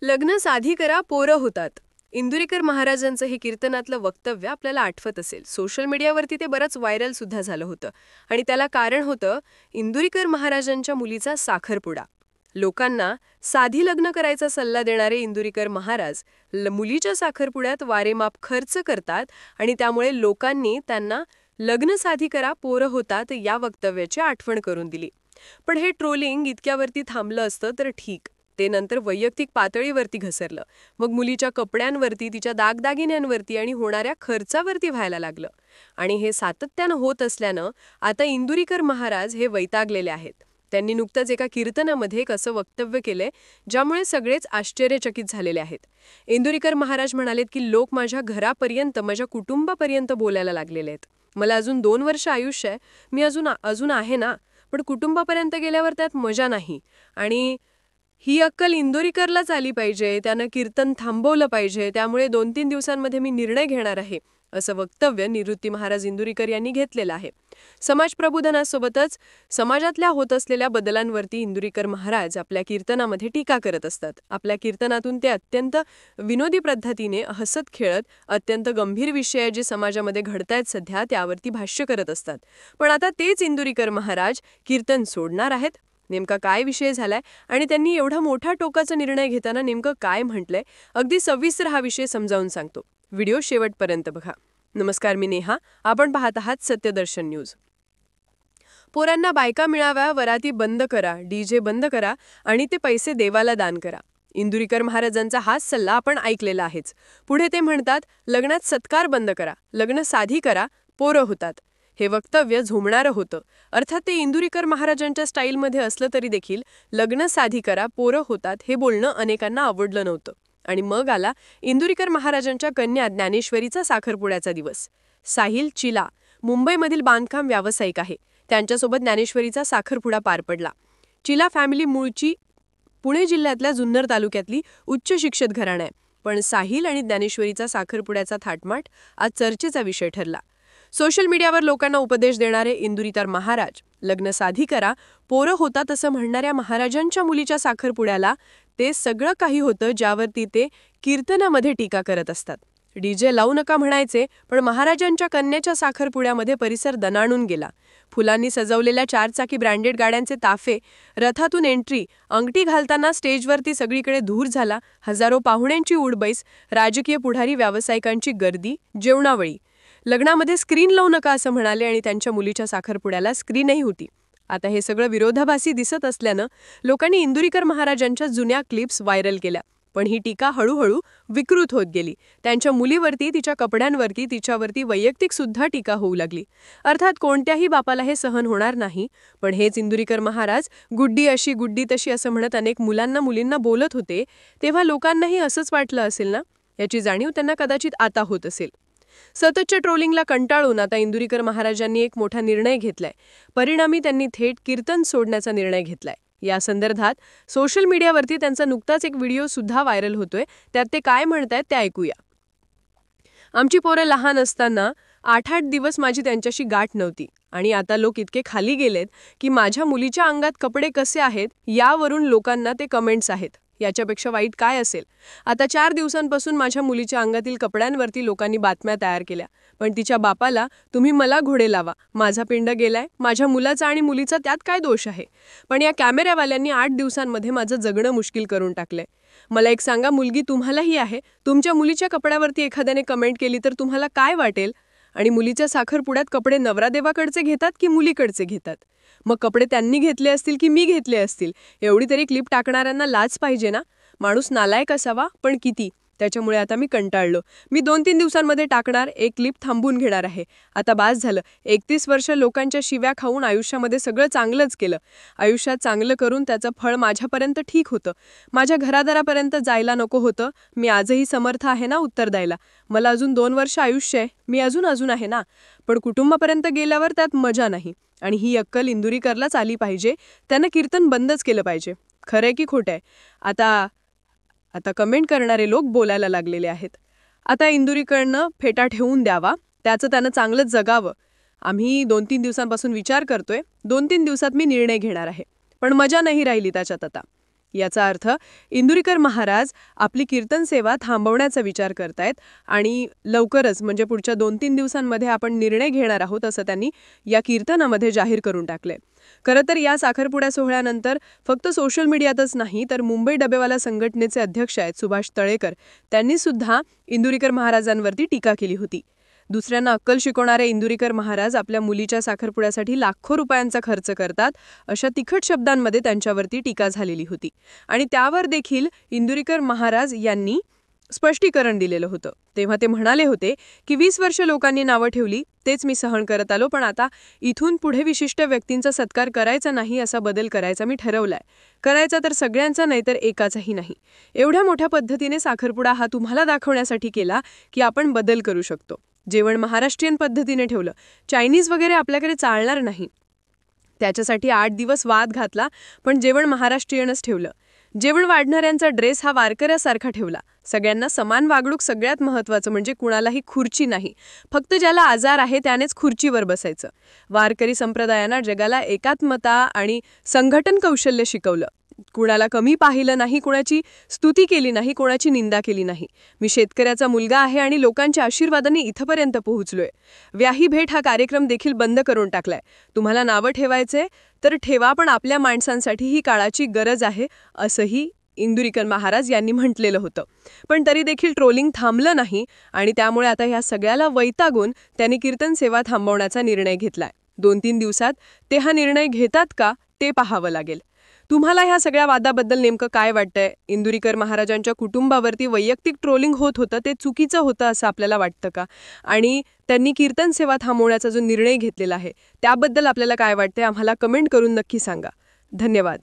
लग्न साधी करा पोरं होतात. इंदुरीकर महाराजांचं हे कीर्तनातलं वक्तव्य आपल्याला आठवत असेल. सोशल मीडियावरती ते बरंच व्हायरल सुद्धा झालं होतं. आणि त्याला कारण होतं इंदुरीकर महाराजांच्या मुलीचा साखरपुडा. लोकांना साधी लग्न करायचा सल्ला देणारे इंदुरीकर महाराज मुलीच्या साखरपुड्यात वारेमाप खर्च करतात आणि त्यामुळे लोकांनी त्यांना लग्न साधी करा पोरं होतात या वक्तव्याची आठवण करून दिली. पण हे ट्रोलिंग इतक्यावरती थांबलं असतं तर ठीक. ते नंतर वैयक्तिक पातळीवरती घसरलं. मग मुलीच्या कपड्यांवरती, तिच्या दागदागिन्यांवरती आणि होणाऱ्या खर्चावरती व्हायला लागलं. आणि हे सातत्यानं होत असल्यानं आता इंदुरीकर महाराज हे वैतागलेले आहेत. त्यांनी नुकतंच एका कीर्तनामध्ये एक असं वक्तव्य केलंय ज्यामुळे सगळेच आश्चर्यचकित झालेले आहेत. इंदुरीकर महाराज म्हणालेत की लोक माझ्या घरापर्यंत, माझ्या कुटुंबापर्यंत बोलायला लागलेले आहेत. मला अजून 2 वर्ष आयुष्य आहे, मी अजून आहे ना, पण कुटुंबापर्यंत गेल्यावर त्यात मजा नाही. आणि ही अक्कल इंदोरीकरलाच आली पाहिजे, त्यानं कीर्तन थांबवलं पाहिजे, त्यामुळे 2-3 दिवसांमध्ये मी निर्णय घेणार आहे, असं वक्तव्य निवृत्ती महाराज इंदुरीकर यांनी घेतलेलं आहे. समाज प्रबोधनासोबतच समाजातल्या होत असलेल्या बदलांवरती इंदुरीकर महाराज आपल्या कीर्तनामध्ये टीका करत असतात. आपल्या कीर्तनातून ते अत्यंत विनोदी पद्धतीने हसत खेळत अत्यंत गंभीर विषय जे समाजामध्ये घडतायत सध्या त्यावरती भाष्य करत असतात. पण आता तेच इंदुरीकर महाराज कीर्तन सोडणार आहेत. नेमका काय विषय झालाय आणि त्यांनी एवढा मोठा टोकाचा निर्णय घेताना नेमकं काय म्हटलंय, अगदी सविस्तर हा विषय समजावून सांगतो. व्हिडिओ शेवटपर्यंत बघा. नमस्कार, मी नेहा. आपण पाहत आहात सत्यदर्शन न्यूज. पोरांना बायका मिळाव्या, वराती बंद करा, डीजे बंद करा आणि ते पैसे देवाला दान करा. इंदुरीकर महाराजांचा हाच सल्ला आपण ऐकलेला आहेच. पुढे ते म्हणतात, लग्नात सत्कार बंद करा, लग्न साधी करा, पोरं होतात. हे वक्तव्य झोमणारं होतं. अर्थात ते इंदुरीकर महाराजांच्या स्टाईलमध्ये असलं तरी देखील लग्न साधी करा, पोरं होतात हे बोलणं अनेकांना आवडलं नव्हतं. आणि मग आला इंदुरीकर महाराजांच्या कन्या ज्ञानेश्वरीचा साखरपुड्याचा दिवस. साहिल चिला मुंबईमधील बांधकाम व्यावसायिक आहे. त्यांच्यासोबत ज्ञानेश्वरीचा साखरपुडा पार पडला. चिला फॅमिली मूळची पुणे जिल्ह्यातल्या जुन्नर तालुक्यातली उच्च शिक्षित घराणं आहे. पण साहिल आणि ज्ञानेश्वरीचा साखरपुड्याचा थाटमाट आज चर्चेचा विषय ठरला. सोशल मीडियावर लोकांना उपदेश देणारे इंदुरीकर महाराज, लग्न साधी करा, पोरं होतात असं म्हणणाऱ्या महाराजांच्या मुलीच्या साखरपुड्याला ते सगळं काही होतं ज्यावरती ते कीर्तनामध्ये टीका करत असतात. डीजे लावू नका म्हणायचे, पण महाराजांच्या कन्याच्या साखरपुड्यामध्ये परिसर दणाणून गेला. फुलांनी सजवलेल्या 4 चाकी ब्रँडेड गाड्यांचे ताफे, रथातून एंट्री, अंगठी घालताना स्टेजवरती सगळीकडे धूर झाला, हजारो पाहुण्यांची उडबैस, राजकीय पुढारी व्यावसायिकांची गर्दी, जेवणावळी. लग्नामध्ये स्क्रीन लावू नका असं म्हणाले आणि त्यांच्या मुलीच्या साखरपुड्याला स्क्रीनही होती. आता हे सगळं विरोधाभासी दिसत असल्यानं लोकांनी इंदुरीकर महाराजांच्या जुन्या क्लिप्स व्हायरल केल्या. पण ही टीका हळूहळू विकृत होत गेली. त्यांच्या मुलीवरती, तिच्या कपड्यांवरती, तिच्यावरती वैयक्तिक सुद्धा टीका होऊ लागली. अर्थात कोणत्याही बापाला हे सहन होणार नाही. पण हेच इंदुरीकर महाराज गुड्डी अशी गुड्डी तशी असं म्हणत अनेक मुलींना बोलत होते, तेव्हा लोकांनाही असंच वाटलं असेल ना? याची जाणीव त्यांना कदाचित आता होत असेल. सततच्या ट्रोलिंगला कंटाळून आता इंदुरीकर महाराजांनी एक मोठा निर्णय घेतलाय. परिणामी त्यांनी थेट कीर्तन सोडण्याचा निर्णय घेतलाय. या संदर्भात सोशल मीडियावरती त्यांचा नुकताच एक व्हिडिओ सुद्धा व्हायरल होतोय. त्यात ते काय म्हणतायत ते ऐकूया. आमची पोरं लहान असताना 8-8 दिवस माझी त्यांच्याशी गाठ नव्हती आणि आता लोक इतके खाली गेलेत की माझ्या मुलीच्या अंगात कपडे कसे आहेत यावरून लोकांना ते कमेंट्स आहेत. याच्यापेक्षा वाईट काय असेल? आता 4 दिवसांपासून माझ्या मुलीच्या अंगातील कपड्यांवरती लोकांनी बातम्या तयार केल्या. पण तिच्या बापाला तुम्ही मला घोडे लावा, माझा पिंड गेलाय, माझ्या मुलाचा आणि मुलीचा त्यात काय दोष आहे? पण या कॅमेऱ्यावाल्यांनी 8 दिवसांमध्ये माझं जगणं मुश्किल करून टाकलंय. मला एक सांगा, मुलगी तुम्हालाही आहे. तुमच्या मुलीच्या कपड्यावरती एखाद्याने कमेंट केली तर तुम्हाला काय वाटेल? आणि मुलीच्या साखरपुड्यात कपडे नवरादेवाकडचे घेतात की मुलीकडचे घेतात? मग कपडे त्यांनी घेतले असतील की मी घेतले असतील? एवढी तरी क्लिप टाकणाऱ्यांना लाज पाहिजे ना? माणूस नालायक असावा, पण किती? त्याच्यामुळे आता मी कंटाळलो. मी 2-3 दिवसांमध्ये टाकणार, एक क्लिप थांबून घेणार आहे. आता बास झालं. 31 वर्ष लोकांच्या शिव्या खाऊन आयुष्यामध्ये सगळं चांगलंच केलं. आयुष्यात चांगलं करून त्याचं फळ माझ्यापर्यंत ठीक होतं. माझ्या घरादारापर्यंत जायला नको होतं. मी आजही समर्थ आहे ना उत्तर द्यायला. मला अजून 2 वर्ष आयुष्य आहे, मी अजून आहे ना. पण कुटुंबापर्यंत गेल्यावर त्यात मजा नाही. आणि ही अक्कल इंदुरीकरलाच आली पाहिजे. त्यानं कीर्तन बंदच केलं पाहिजे. खरंय की खोटंय? आता कमेंट करणारे लोक बोलायला लागलेले आहेत. आता इंदुरीकरनं फेटा ठेवून द्यावा, त्याचं त्यानं चांगलंच जगावं. आम्ही 2-3 दिवसांपासून विचार करतोय. 2-3 दिवसात मी निर्णय घेणार आहे. पण मजा नाही राहिली त्याच्यात आता. याचा अर्थ इंदुरीकर महाराज आपली कीर्तन सेवा थांबवण्याचा विचार करतायत आणि लवकरच म्हणजे पुढच्या 2-3 दिवसांमध्ये आपण निर्णय घेणार आहोत असं त्यांनी या कीर्तनामध्ये जाहीर करून टाकलंय. खरं तर या साखरपुडा सोहळ्यानंतर फक्त सोशल मीडियातच नाही तर मुंबई डबेवाला संघटनेचे अध्यक्ष आहेत सुभाष तळेकर, त्यांनी सुद्धा इंदुरीकर महाराजांवरती टीका केली होती. दुसऱ्यांना अक्कल शिकवणारे इंदुरीकर महाराज आपल्या मुलीच्या साखरपुड्यासाठी लाखो रुपयांचा खर्च करतात अशा तिखट शब्दांमध्ये त्यांच्यावरती टीका झालेली होती. आणि त्यावर देखील इंदुरीकर महाराज यांनी स्पष्टीकरण दिलेलं होतं. तेव्हा ते म्हणाले होते की 20 वर्ष लोकांनी नावं ठेवली, तेच मी सहन करत आलो, पण आता इथून पुढे विशिष्ट व्यक्तींचा सत्कार करायचा नाही, असा बदल करायचा मी ठरवलाय. करायचा तर सगळ्यांचा नाही तर एकाचाही नाही. एवढ्या मोठ्या पद्धतीने साखरपुडा हा तुम्हाला दाखवण्यासाठी केला की आपण बदल करू शकतो. जेवण महाराष्ट्रीयन पद्धतीने ठेवलं, चायनीज वगैरे आपल्याकडे चालणार नाही. त्याच्यासाठी 8 दिवस वाद घातला, पण जेवण महाराष्ट्रीयनच ठेवलं. जेवण वाढणाऱ्यांचा ड्रेस हा वारकऱ्यासारखा ठेवला. सगळ्यांना समान वागणूक, सगळ्यात महत्त्वाचं म्हणजे कुणालाही खुर्ची नाही, फक्त ज्याला आजार आहे त्यानेच खुर्चीवर बसायचं. वारकरी संप्रदायानं जगाला एकात्मता आणि संघटन कौशल्य शिकवलं. कुणाला कमी पाहिलं नाही, कुणाची स्तुती केली नाही, कोणाची निंदा केली नाही. मी शेतकऱ्याचा मुलगा आहे आणि लोकांच्या आशीर्वादाने इथपर्यंत पोहोचलोय. व्याही भेट हा कार्यक्रम देखील बंद करून टाकलाय. तुम्हाला नावं ठेवायचे तर ठेवा, पण आपल्या माणसांसाठी ही काळाची गरज आहे, असंही इंदुरीकर महाराज यांनी म्हटलेलं होतं. पण तरी देखील ट्रोलिंग थांबलं नाही आणि त्यामुळे आता ह्या सगळ्याला वैतागून त्यांनी कीर्तन सेवा थांबवण्याचा निर्णय घेतलाय. 2-3 दिवसात ते हा निर्णय घेतात का ते पाहावं लागेल. तुम्हाला ह्या सगळ्या वादाबद्दल नेमकं काय वाटतंय? इंदुरीकर महाराजांच्या कुटुंबावरती वैयक्तिक ट्रोलिंग होत होतं ते चुकीचं होतं असं आपल्याला वाटतं का? आणि त्यांनी कीर्तन सेवा थांबवण्याचा जो निर्णय घेतलेला आहे त्याबद्दल आपल्याला काय वाटतंय? आम्हाला कमेंट करून नक्की सांगा. धन्यवाद.